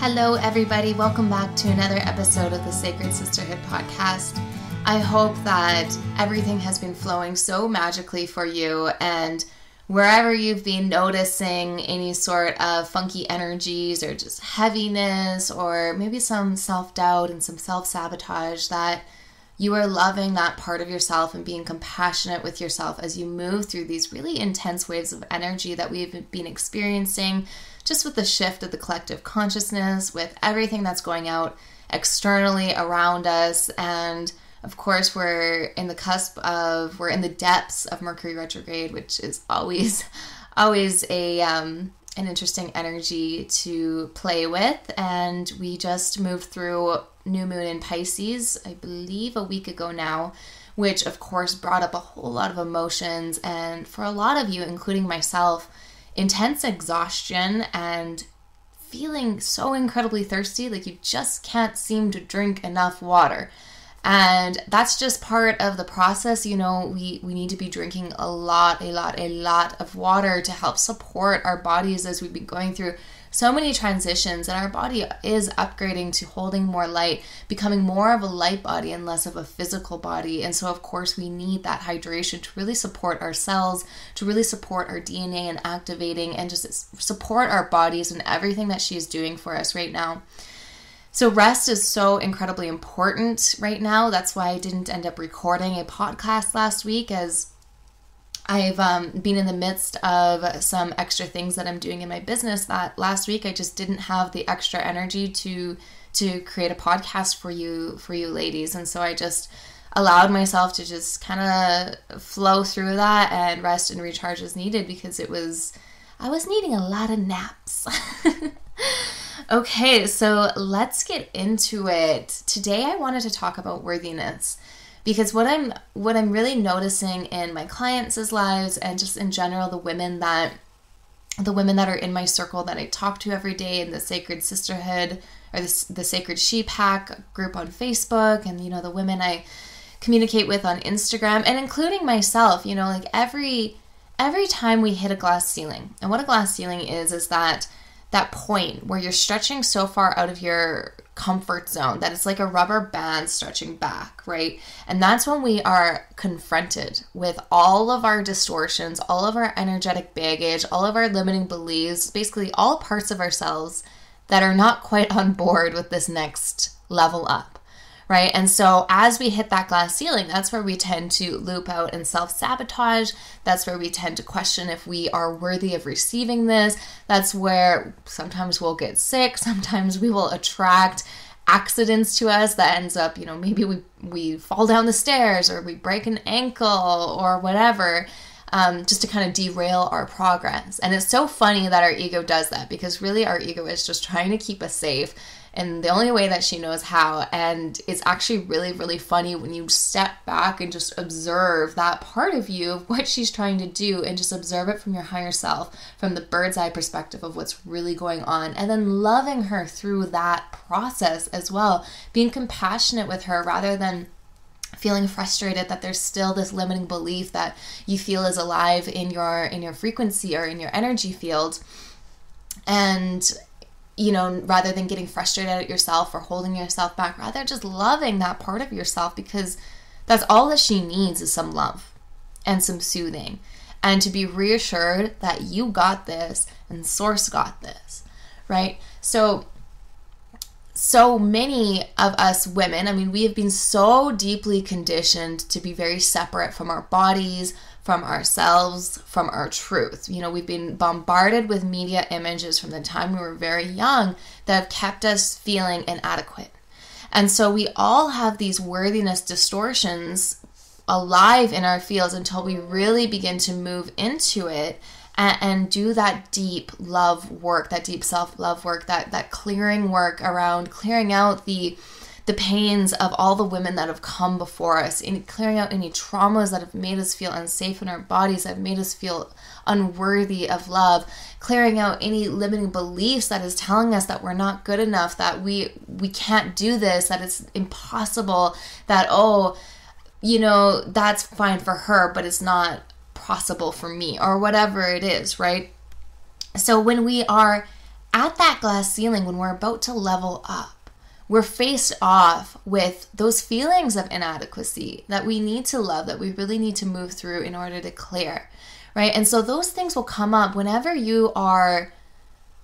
Hello, everybody. Welcome back to another episode of the Sacred Sisterhood Podcast. I hope that everything has been flowing so magically for you, and wherever you've been noticing any sort of funky energies or just heaviness or maybe some self-doubt and some self-sabotage, that you are loving that part of yourself and being compassionate with yourself as you move through these really intense waves of energy that we've been experiencing just with the shift of the collective consciousness, with everything that's going out externally around us. And of course, we're in the depths of Mercury retrograde, which is always an interesting energy to play with. And we just moved through new moon in Pisces, I believe a week ago now, which of course brought up a whole lot of emotions. And for a lot of you, including myself, intense exhaustion and feeling so incredibly thirsty, like you just can't seem to drink enough water. And that's just part of the process. You know, we need to be drinking a lot of water to help support our bodies as we've been going through so many transitions, and our body is upgrading to holding more light, becoming more of a light body and less of a physical body. And so of course we need that hydration to really support our cells, to really support our DNA and activating and just support our bodies and everything that she is doing for us right now. So rest is so incredibly important right now. That's why I didn't end up recording a podcast last week, as I've been in the midst of some extra things that I'm doing in my business that last week I just didn't have the extra energy to create a podcast for you ladies. And so I just allowed myself to just kind of flow through that and rest and recharge as needed, because I was needing a lot of naps. Okay, so let's get into it. Today I wanted to talk about worthiness, because what I'm really noticing in my clients' lives and just in general the women that are in my circle that I talk to every day in the Sacred Sisterhood or the Sacred She Pack group on Facebook, and the women I communicate with on Instagram, and including myself, like every time we hit a glass ceiling. And what a glass ceiling is that point where you're stretching so far out of your comfort zone that it's like a rubber band stretching back, right? And that's when we are confronted with all of our distortions, all of our energetic baggage, all of our limiting beliefs, basically all parts of ourselves that are not quite on board with this next level up. Right? And so as we hit that glass ceiling, that's where we tend to loop out and self-sabotage. That's where we tend to question if we are worthy of receiving this. That's where sometimes we'll get sick. Sometimes we will attract accidents to us that ends up, maybe we fall down the stairs or we break an ankle or whatever, just to kind of derail our progress. And it's so funny that our ego does that, because really our ego is just trying to keep us safe, and the only way that she knows how. And it's actually really, really funny when you step back and just observe that part of you, of what she's trying to do, and just observe it from your higher self, from the bird's eye perspective of what's really going on, and then loving her through that process as well, being compassionate with her rather than feeling frustrated that there's still this limiting belief that you feel is alive in your frequency or in your energy field. And rather than getting frustrated at yourself or holding yourself back, rather just loving that part of yourself, because that's all that she needs is some love and some soothing, and to be reassured that you got this and Source got this, right? So many of us women, we have been so deeply conditioned to be very separate from our bodies, from ourselves, from our truth. We've been bombarded with media images from the time we were very young that have kept us feeling inadequate. And so we all have these worthiness distortions alive in our fields until we really begin to move into it and do that deep love work, that deep self-love work, that clearing work around clearing out the pains of all the women that have come before us, in clearing out any traumas that have made us feel unsafe in our bodies, that have made us feel unworthy of love, clearing out any limiting beliefs that is telling us that we're not good enough, that we can't do this, that it's impossible, that, that's fine for her, but it's not possible for me, or whatever it is, right? So when we are at that glass ceiling, when we're about to level up, we're faced off with those feelings of inadequacy that we need to love, that we really need to move through in order to clear, right? And so those things will come up whenever you are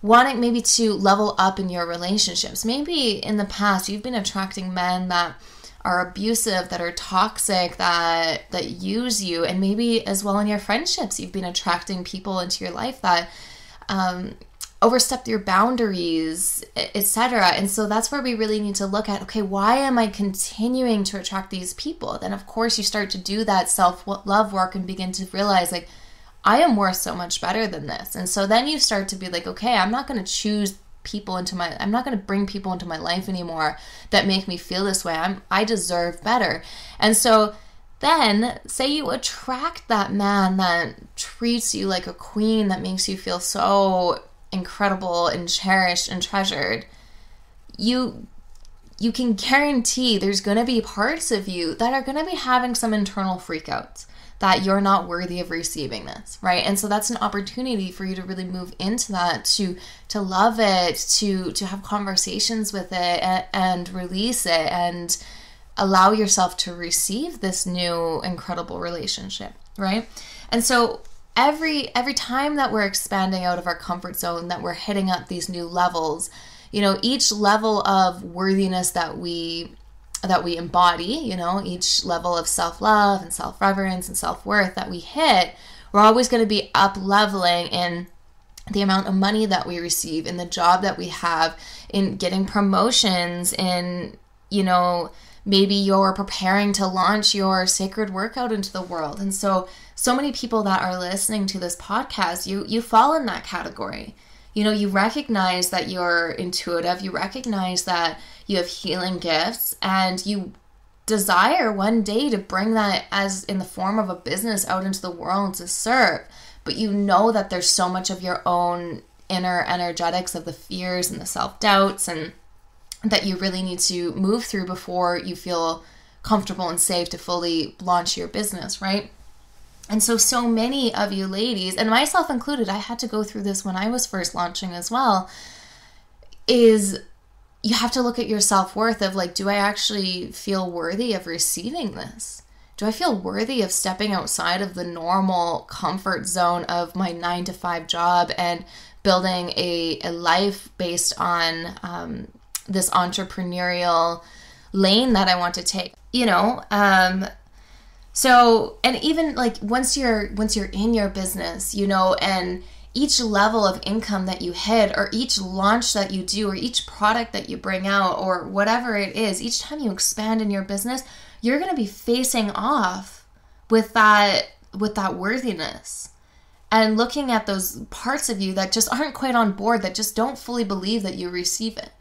wanting maybe to level up in your relationships. Maybe in the past you've been attracting men that are abusive, that are toxic, that use you, and maybe as well in your friendships you've been attracting people into your life that overstep your boundaries, etc. And so that's where we really need to look at, okay, why am I continuing to attract these people? Then of course you start to do that self-love work and begin to realize, like, I am worth so much better than this. And so then you start to be like, okay, I'm not going to choose people I'm not going to bring people into my life anymore that make me feel this way. I deserve better. And so then say you attract that man that treats you like a queen, that makes you feel so incredible and cherished and treasured. You can guarantee there's going to be parts of you that are going to be having some internal freakouts, that you're not worthy of receiving this, right? And so that's an opportunity for you to really move into that, to love it, to have conversations with it and release it and allow yourself to receive this new incredible relationship, right? And so every time that we're expanding out of our comfort zone, that we're hitting up these new levels, each level of worthiness that we embody, each level of self-love and self-reverence and self-worth that we hit, we're always going to be up-leveling in the amount of money that we receive, in the job that we have, in getting promotions, in, maybe you're preparing to launch your sacred workout into the world. And so many people that are listening to this podcast, you fall in that category. You recognize that you're intuitive, you recognize that you have healing gifts, and you desire one day to bring that as in the form of a business out into the world to serve. But you know that there's so much of your own inner energetics of the fears and the self-doubts, and that you really need to move through before you feel comfortable and safe to fully launch your business, right? And so many of you ladies, and myself included, I had to go through this when I was first launching as well, is you have to look at your self-worth of, like, do I actually feel worthy of receiving this? Do I feel worthy of stepping outside of the normal comfort zone of my 9-to-5 job and building a life based on this entrepreneurial lane that I want to take? So, and even like once you're in your business, and each level of income that you hit, or each launch that you do, or each product that you bring out, or whatever it is, each time you expand in your business, you're going to be facing off with that worthiness, and looking at those parts of you that just aren't quite on board, that just don't fully believe that you receive it.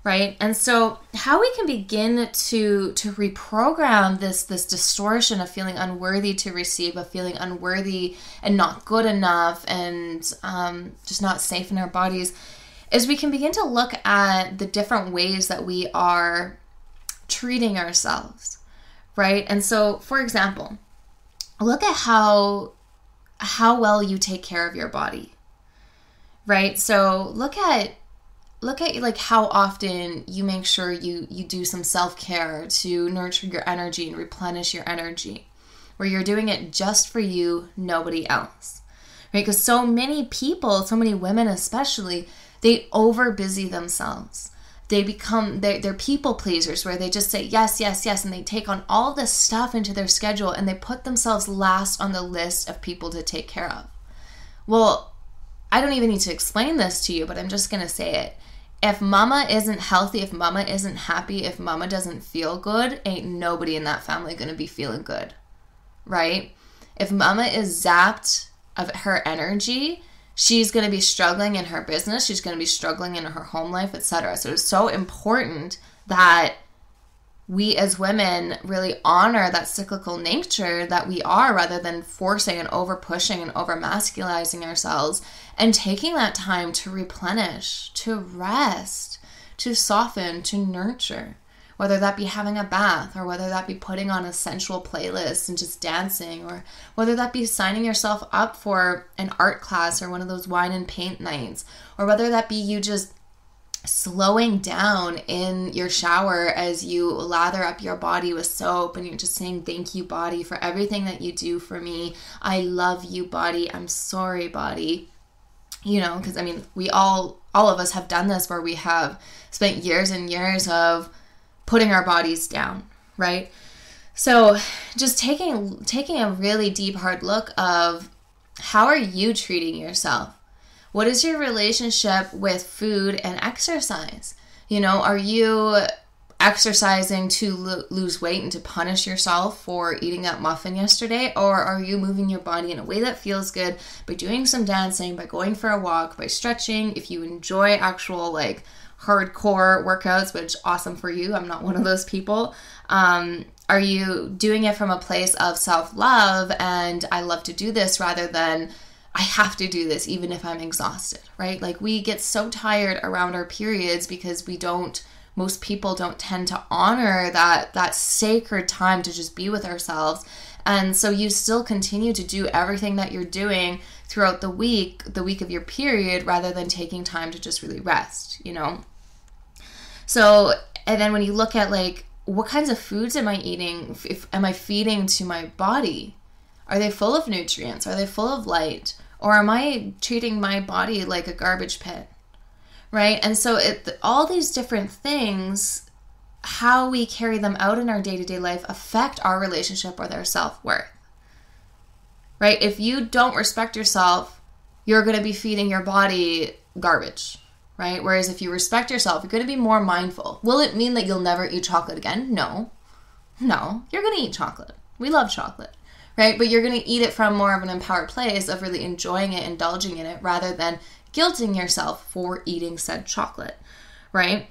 Right? And so how we can begin to reprogram this distortion of feeling unworthy to receive, of feeling unworthy and not good enough and just not safe in our bodies, is we can begin to look at the different ways that we are treating ourselves, right? And so, for example, look at how well you take care of your body, right? So look at like how often you make sure you do some self-care to nurture your energy and replenish your energy, where you're doing it just for you, nobody else, right? Because so many people, so many women especially, they over busy themselves. They're people pleasers, where they just say yes, yes, yes, and they take on all this stuff into their schedule, and they put themselves last on the list of people to take care of. Well, I don't even need to explain this to you, but I'm just going to say it. If mama isn't healthy, if mama isn't happy, if mama doesn't feel good, ain't nobody in that family going to be feeling good, right? If mama is zapped of her energy, she's going to be struggling in her business, she's going to be struggling in her home life, etc. So it's so important that we as women really honor that cyclical nature that we are, rather than forcing and over pushing and over masculizing ourselves, and taking that time to replenish, to rest, to soften, to nurture, whether that be having a bath, or whether that be putting on a sensual playlist and just dancing, or whether that be signing yourself up for an art class or one of those wine and paint nights, or whether that be you just slowing down in your shower as you lather up your body with soap and you're just saying, thank you, body, for everything that you do for me. I love you, body. I'm sorry, body. You know, because I mean, we all of us have done this, where we have spent years and years of putting our bodies down, right? So just taking a really deep, hard look of, how are you treating yourself? What is your relationship with food and exercise? You know, are you exercising to lose weight and to punish yourself for eating that muffin yesterday? Or are you moving your body in a way that feels good by doing some dancing, by going for a walk, by stretching? If you enjoy actual like hardcore workouts, which awesome for you. I'm not one of those people. Are you doing it from a place of self-love and I love to do this, rather than I have to do this even if I'm exhausted, right? Like, we get so tired around our periods because most people don't tend to honor that sacred time to just be with ourselves. And so you still continue to do everything that you're doing throughout the week of your period, rather than taking time to just really rest, you know? So, and then when you look at like, what kinds of foods am I eating? Am I feeding to my body? Are they full of nutrients? Are they full of light? Or am I treating my body like a garbage pit? Right? And so all these different things, how we carry them out in our day-to-day life, affect our relationship with our self-worth. Right? If you don't respect yourself, you're going to be feeding your body garbage. Right? Whereas if you respect yourself, you're going to be more mindful. Will it mean that you'll never eat chocolate again? No. You're going to eat chocolate. We love chocolate. Right? But you're going to eat it from more of an empowered place of really enjoying it, indulging in it, rather than guilting yourself for eating said chocolate, right?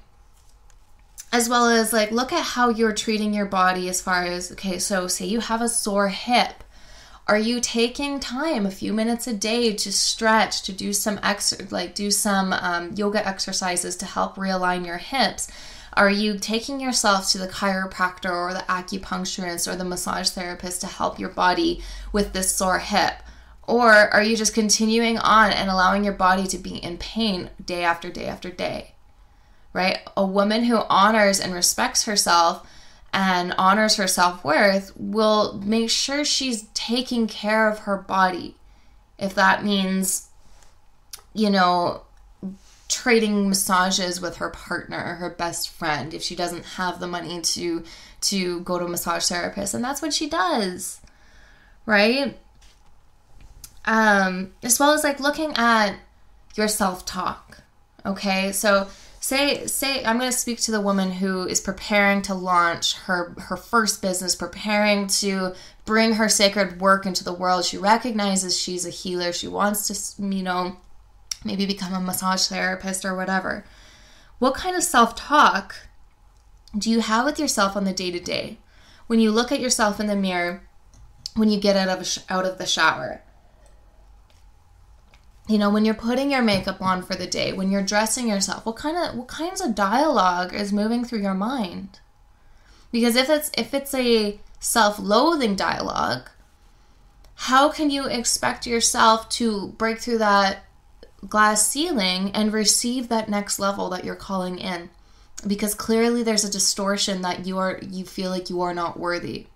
As well as like, look at how you're treating your body as far as, okay, so say you have a sore hip. Are you taking time, a few minutes a day, to stretch, to do some yoga exercises to help realign your hips? Are you taking yourself to the chiropractor or the acupuncturist or the massage therapist to help your body with this sore hip? Or are you just continuing on and allowing your body to be in pain day after day after day, right? A woman who honors and respects herself and honors her self-worth will make sure she's taking care of her body. If that means, you know, trading massages with her partner or her best friend, if she doesn't have the money to go to a massage therapist, and that's what she does, right? As well as like looking at your self-talk. Okay, so say I'm going to speak to the woman who is preparing to launch her first business, preparing to bring her sacred work into the world. She recognizes she's a healer. She wants to, you know, maybe become a massage therapist or whatever. What kind of self-talk do you have with yourself on the day-to-day? When you look at yourself in the mirror, when you get out of the shower, you know, when you're putting your makeup on for the day, when you're dressing yourself, what kinds of dialogue is moving through your mind? Because if it's a self-loathing dialogue, how can you expect yourself to break through that glass ceiling and receive that next level that you're calling in? Because clearly there's a distortion that you feel like you are not worthy.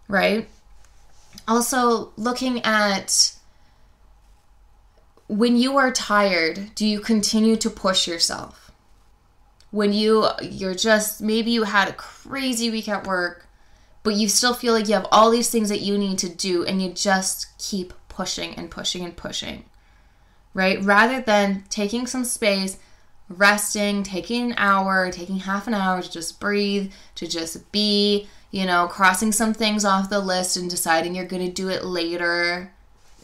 Right? Also, looking at when you are tired, do you continue to push yourself? When you're just, maybe you had a crazy week at work, but you still feel like you have all these things that you need to do and you just keep pushing and pushing and pushing, right? Rather than taking some space, resting, taking an hour, taking half an hour to just breathe, to just be, you know, crossing some things off the list and deciding you're going to do it later,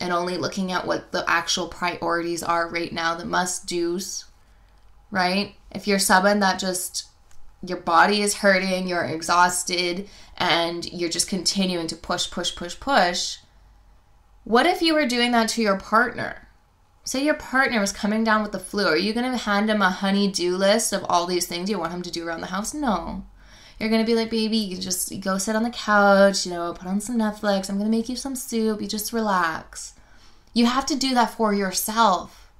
and only looking at what the actual priorities are right now, the must-dos, right? If you're someone that just, your body is hurting, you're exhausted, and you're just continuing to push, what if you were doing that to your partner? Say your partner was coming down with the flu. Are you going to hand him a honey-do list of all these things you want him to do around the house? No. You're going to be like, baby, you can just go sit on the couch, put on some Netflix. I'm going to make you some soup. You just relax. You have to do that for yourself.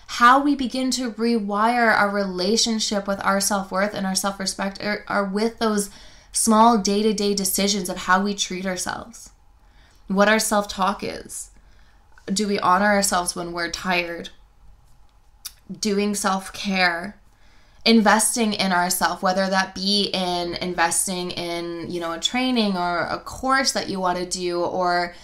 How we begin to rewire our relationship with our self-worth and our self-respect are with those small day-to-day decisions of how we treat ourselves. What our self-talk is. Do we honor ourselves when we're tired? Doing self-care. Investing in ourselves, whether that be in investing in, a training or a course that you want to do, or,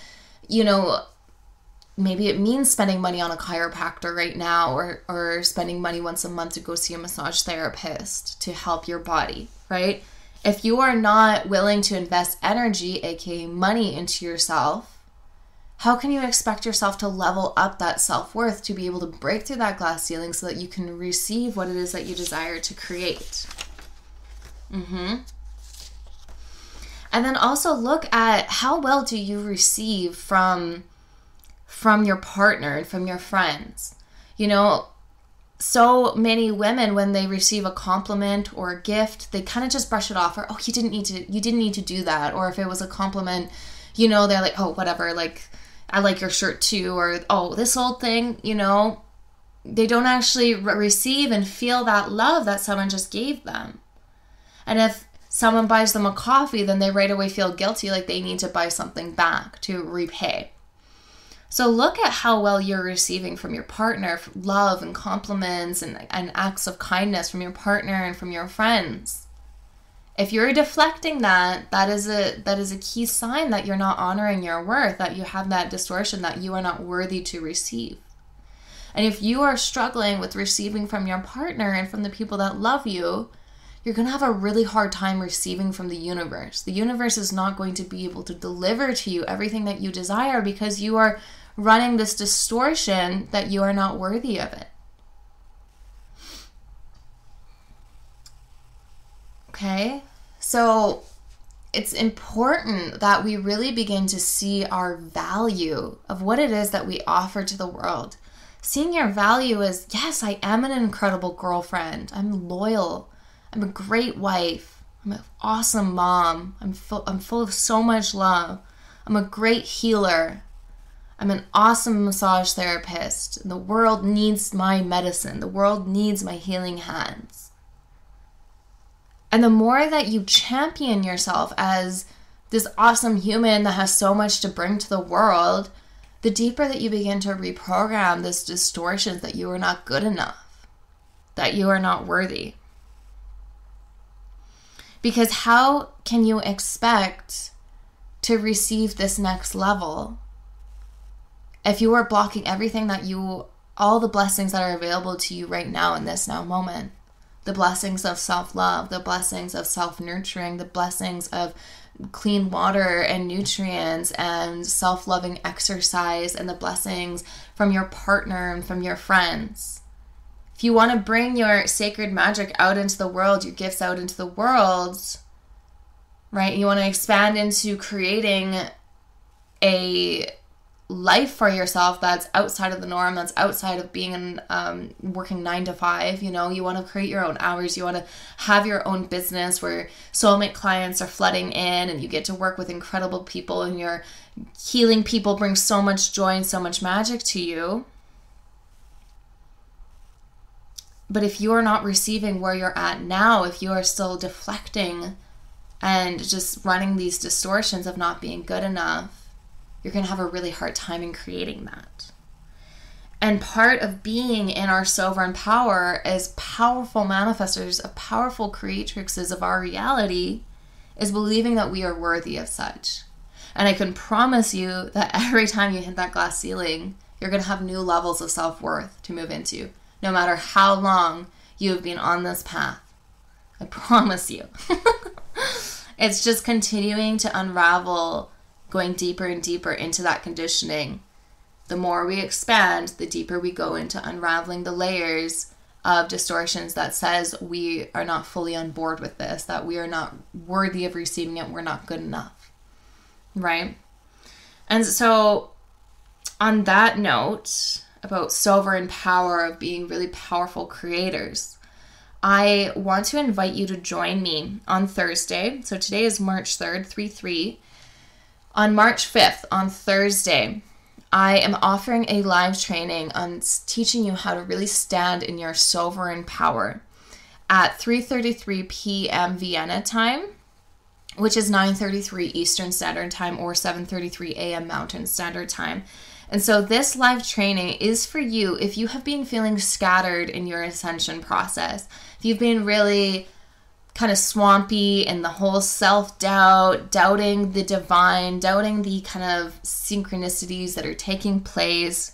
maybe it means spending money on a chiropractor right now, or spending money once a month to go see a massage therapist to help your body, right? If you are not willing to invest energy, aka money, into yourself, how can you expect yourself to level up that self-worth to be able to break through that glass ceiling so that you can receive what it is that you desire to create? And then also look at how well do you receive from your partner and from your friends. So many women, when they receive a compliment or a gift, they kind of just brush it off, or, oh, you didn't need to do that. Or if it was a compliment, they're like, oh, whatever, like, I like your shirt too, or, oh, this old thing, they don't actually receive and feel that love that someone just gave them. And if someone buys them a coffee, then they right away feel guilty, like they need to buy something back to repay. So look at how well you're receiving from your partner, love and compliments and acts of kindness from your partner and from your friends. If you're deflecting that is a key sign that you're not honoring your worth, that you have that distortion, that you are not worthy to receive. And if you are struggling with receiving from your partner and from the people that love you, you're going to have a really hard time receiving from the universe. The universe is not going to be able to deliver to you everything that you desire because you are running this distortion that you are not worthy of it. Okay? So it's important that we really begin to see our value of what it is that we offer to the world. Seeing your value as, yes, I am an incredible girlfriend. I'm loyal. I'm a great wife. I'm an awesome mom. I'm full of so much love. I'm a great healer. I'm an awesome massage therapist. The world needs my medicine. The world needs my healing hands. And the more that you champion yourself as this awesome human that has so much to bring to the world, the deeper that you begin to reprogram this distortion that you are not good enough, that you are not worthy. Because how can you expect to receive this next level if you are blocking everything all the blessings that are available to you right now in this now moment? The blessings of self-love, the blessings of self-nurturing, the blessings of clean water and nutrients and self-loving exercise, and the blessings from your partner and from your friends. If you want to bring your sacred magic out into the world, your gifts out into the world, right? You want to expand into creating a life for yourself that's outside of the norm, that's outside of being working 9 to 5. You want to create your own hours. You want to have your own business where soulmate clients are flooding in and you get to work with incredible people, and your healing people bring so much joy and so much magic to you. But if you are not receiving where you're at now, if you are still deflecting and just running these distortions of not being good enough, you're going to have a really hard time in creating that. And part of being in our sovereign power as powerful manifestors, of powerful creatrixes of our reality, is believing that we are worthy of such. And I can promise you that every time you hit that glass ceiling, you're going to have new levels of self-worth to move into, no matter how long you have been on this path. I promise you. It's just continuing to unravel, going deeper and deeper into that conditioning. The more we expand, the deeper we go into unraveling the layers of distortions that says we are not fully on board with this, that we are not worthy of receiving it, we're not good enough, right? And so on that note, about sovereign power, of being really powerful creators, I want to invite you to join me on Thursday. So today is March 3rd, 3/3. On March 5th, on Thursday, I am offering a live training on teaching you how to really stand in your sovereign power at 3:33 p.m. Vienna time, which is 9:33 Eastern Standard Time or 7:33 a.m. Mountain Standard Time. And so this live training is for you if you have been feeling scattered in your ascension process. If you've been really kind of swampy in the whole self-doubt, doubting the divine, doubting the kind of synchronicities that are taking place,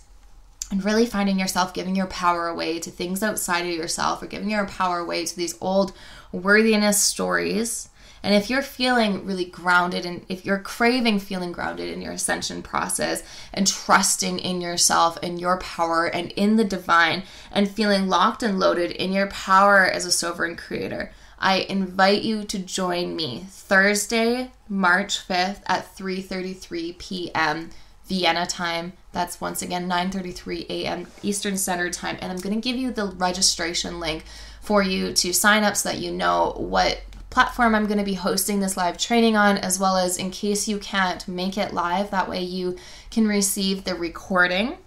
and really finding yourself giving your power away to things outside of yourself, or giving your power away to these old worthiness stories. And if you're feeling really grounded, and if you're craving feeling grounded in your ascension process and trusting in yourself and your power and in the divine, and feeling locked and loaded in your power as a sovereign creator, I invite you to join me Thursday, March 5th at 3:33 p.m. Vienna time. That's once again 9:33 a.m. Eastern Standard Time. And I'm going to give you the registration link for you to sign up so that you know what platform I'm going to be hosting this live training on, as well as in case you can't make it live, that way you can receive the recording.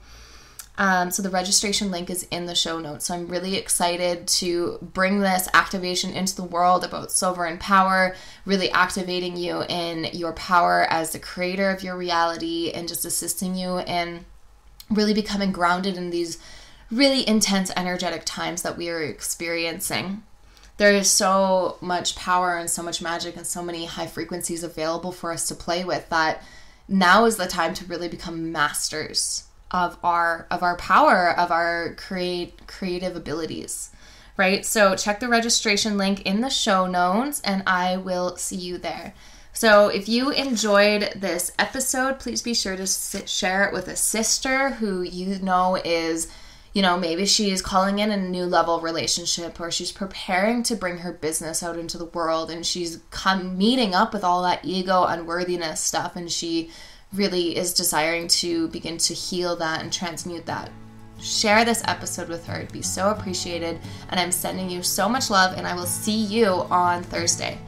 So the registration link is in the show notes. So I'm really excited to bring this activation into the world about sovereign power, really activating you in your power as the creator of your reality, and just assisting you in really becoming grounded in these really intense energetic times that we are experiencing. There is so much power and so much magic and so many high frequencies available for us to play with, that now is the time to really become masters of our power, of our creative abilities, right? So check the registration link in the show notes, and I will see you there. So if you enjoyed this episode, please be sure to share it with a sister who you know is, maybe she's calling in a new level relationship, or she's preparing to bring her business out into the world, and she's meeting up with all that ego, unworthiness stuff, and she really is desiring to begin to heal that and transmute that. Share this episode with her. It'd be so appreciated. And I'm sending you so much love, and I will see you on Thursday.